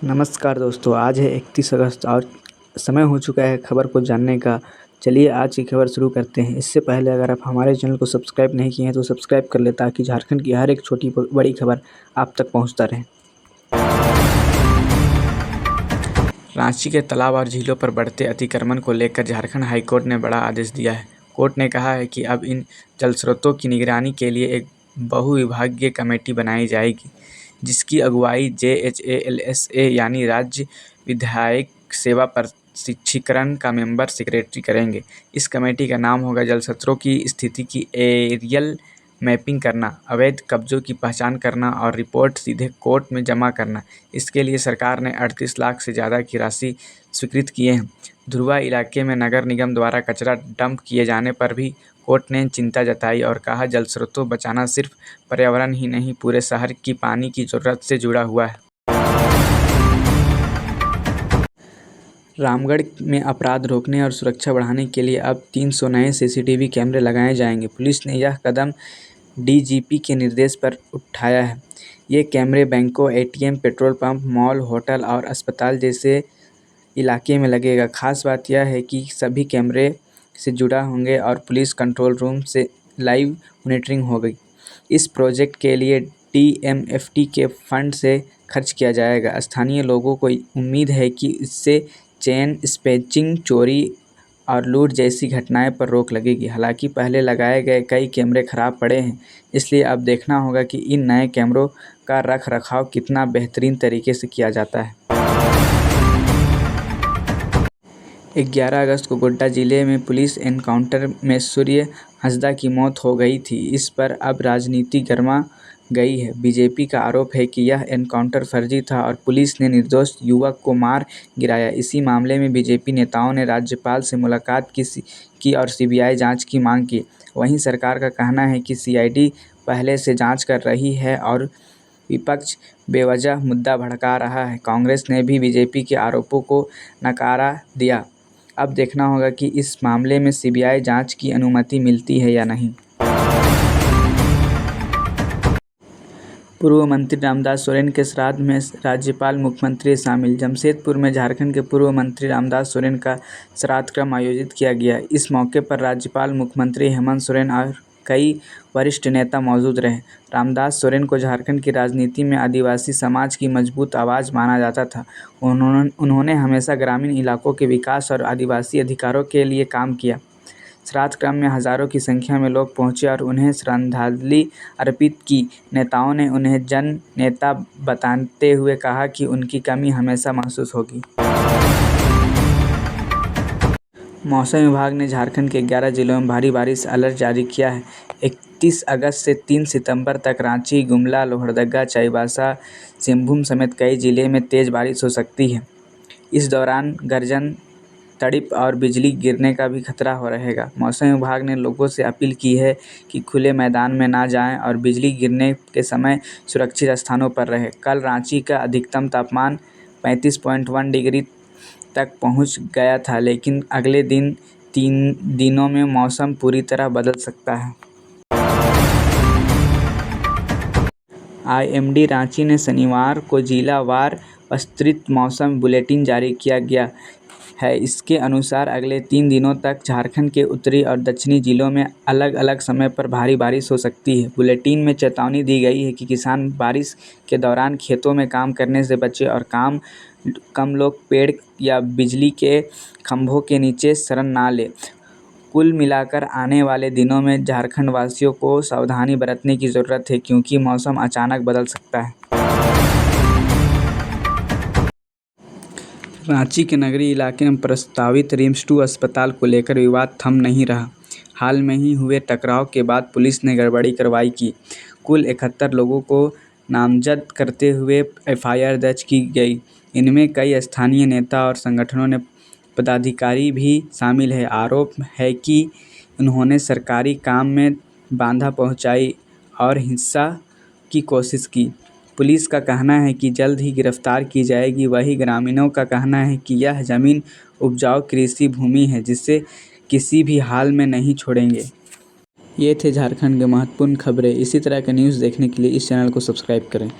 नमस्कार दोस्तों, आज है 31 अगस्त और समय हो चुका है खबर को जानने का। चलिए आज की खबर शुरू करते हैं। इससे पहले अगर आप हमारे चैनल को सब्सक्राइब नहीं किए हैं तो सब्सक्राइब कर लें ताकि झारखंड की हर एक छोटी बड़ी खबर आप तक पहुंचता रहे। रांची के तालाब और झीलों पर बढ़ते अतिक्रमण को लेकर झारखंड हाईकोर्ट ने बड़ा आदेश दिया है। कोर्ट ने कहा है कि अब इन जलस्रोतों की निगरानी के लिए एक बहुविभागीय कमेटी बनाई जाएगी, जिसकी अगुवाई JHALSA यानी राज्य विधायक सेवा प्रशिक्षीकरण का मेंबर सेक्रेटरी करेंगे। इस कमेटी का नाम होगा जलस्रोतों की स्थिति की एरियल मैपिंग करना, अवैध कब्जों की पहचान करना और रिपोर्ट सीधे कोर्ट में जमा करना। इसके लिए सरकार ने 38 लाख से ज़्यादा की राशि स्वीकृत किए हैं। ध्रुवा इलाके में नगर निगम द्वारा कचरा डंप किए जाने पर भी कोर्ट ने चिंता जताई और कहा जलस्रोतों बचाना सिर्फ पर्यावरण ही नहीं, पूरे शहर की पानी की ज़रूरत से जुड़ा हुआ है। रामगढ़ में अपराध रोकने और सुरक्षा बढ़ाने के लिए अब 300 नए CCTV कैमरे लगाए जाएंगे। पुलिस ने यह कदम DGP के निर्देश पर उठाया है। ये कैमरे बैंकों, ATM, petrol pump, mall, hotel और अस्पताल जैसे इलाके में लगेगा। खास बात यह है कि सभी कैमरे से जुड़ा होंगे और पुलिस कंट्रोल रूम से लाइव मॉनिटरिंग होगी। इस प्रोजेक्ट के लिए DMFT के फंड से खर्च किया जाएगा। स्थानीय लोगों को उम्मीद है कि इससे चेन स्नैचिंग, चोरी और लूट जैसी घटनाएं पर रोक लगेगी। हालांकि पहले लगाए गए कई कैमरे खराब पड़े हैं, इसलिए अब देखना होगा कि इन नए कैमरों का रख रखाव कितना बेहतरीन तरीके से किया जाता है। 11 अगस्त को गोड्डा जिले में पुलिस एनकाउंटर में सूर्य हंसदा की मौत हो गई थी। इस पर अब राजनीति गर्मा गई है। बीजेपी का आरोप है कि यह एनकाउंटर फर्जी था और पुलिस ने निर्दोष युवक को मार गिराया। इसी मामले में बीजेपी नेताओं ने राज्यपाल से मुलाकात की और CBI जांच की मांग की। वहीं सरकार का कहना है कि CID पहले से जांच कर रही है और विपक्ष बेवजह मुद्दा भड़का रहा है। कांग्रेस ने भी बीजेपी के आरोपों को नकारा दिया। अब देखना होगा कि इस मामले में CBI जांच की अनुमति मिलती है या नहीं। पूर्व मंत्री रामदास सोरेन के श्राद्ध में राज्यपाल, मुख्यमंत्री शामिल। जमशेदपुर में झारखंड के पूर्व मंत्री रामदास सोरेन का श्राद्ध क्रम आयोजित किया गया। इस मौके पर राज्यपाल, मुख्यमंत्री हेमंत सोरेन और कई वरिष्ठ नेता मौजूद रहे। रामदास सोरेन को झारखंड की राजनीति में आदिवासी समाज की मजबूत आवाज़ माना जाता था। उन्होंने हमेशा ग्रामीण इलाकों के विकास और आदिवासी अधिकारों के लिए काम किया। श्राद्ध क्रम में हज़ारों की संख्या में लोग पहुंचे और उन्हें श्रद्धांजलि अर्पित की। नेताओं ने उन्हें जन नेता बताते हुए कहा कि उनकी कमी हमेशा महसूस होगी। मौसम विभाग ने झारखंड के 11 जिलों में भारी बारिश अलर्ट जारी किया है। 31 अगस्त से 3 सितंबर तक रांची, गुमला, लोहरदगा, चाईबासा, सिंहभूम समेत कई जिले में तेज़ बारिश हो सकती है। इस दौरान गर्जन, तड़िप और बिजली गिरने का भी खतरा हो रहेगा। मौसम विभाग ने लोगों से अपील की है कि खुले मैदान में ना जाएं और बिजली गिरने के समय सुरक्षित स्थानों पर रहें। कल रांची का अधिकतम तापमान 35.1 डिग्री तक पहुंच गया था, लेकिन अगले 3 दिनों में मौसम पूरी तरह बदल सकता है। IMD रांची ने शनिवार को जिलावार विस्तृत मौसम बुलेटिन जारी किया गया है। इसके अनुसार अगले 3 दिनों तक झारखंड के उत्तरी और दक्षिणी जिलों में अलग अलग समय पर भारी बारिश हो सकती है। बुलेटिन में चेतावनी दी गई है कि किसान बारिश के दौरान खेतों में काम करने से बचें और कम लोग पेड़ या बिजली के खंभों के नीचे शरण ना लें। कुल मिलाकर आने वाले दिनों में झारखंड वासियों को सावधानी बरतने की ज़रूरत है, क्योंकि मौसम अचानक बदल सकता है। रांची के नगरी इलाके में प्रस्तावित रिम्स 2 अस्पताल को लेकर विवाद थम नहीं रहा। हाल में ही हुए टकराव के बाद पुलिस ने गड़बड़ी कार्रवाई की। कुल 71 लोगों को नामजद करते हुए FIR दर्ज की गई। इनमें कई स्थानीय नेता और संगठनों ने पदाधिकारी भी शामिल है। आरोप है कि उन्होंने सरकारी काम में बाधा पहुंचाई और हिंसा की कोशिश की। पुलिस का कहना है कि जल्द ही गिरफ्तार की जाएगी। वहीं ग्रामीणों का कहना है कि यह ज़मीन उपजाऊ कृषि भूमि है, जिसे किसी भी हाल में नहीं छोड़ेंगे। ये थे झारखंड के महत्वपूर्ण खबरें। इसी तरह के न्यूज़ देखने के लिए इस चैनल को सब्सक्राइब करें।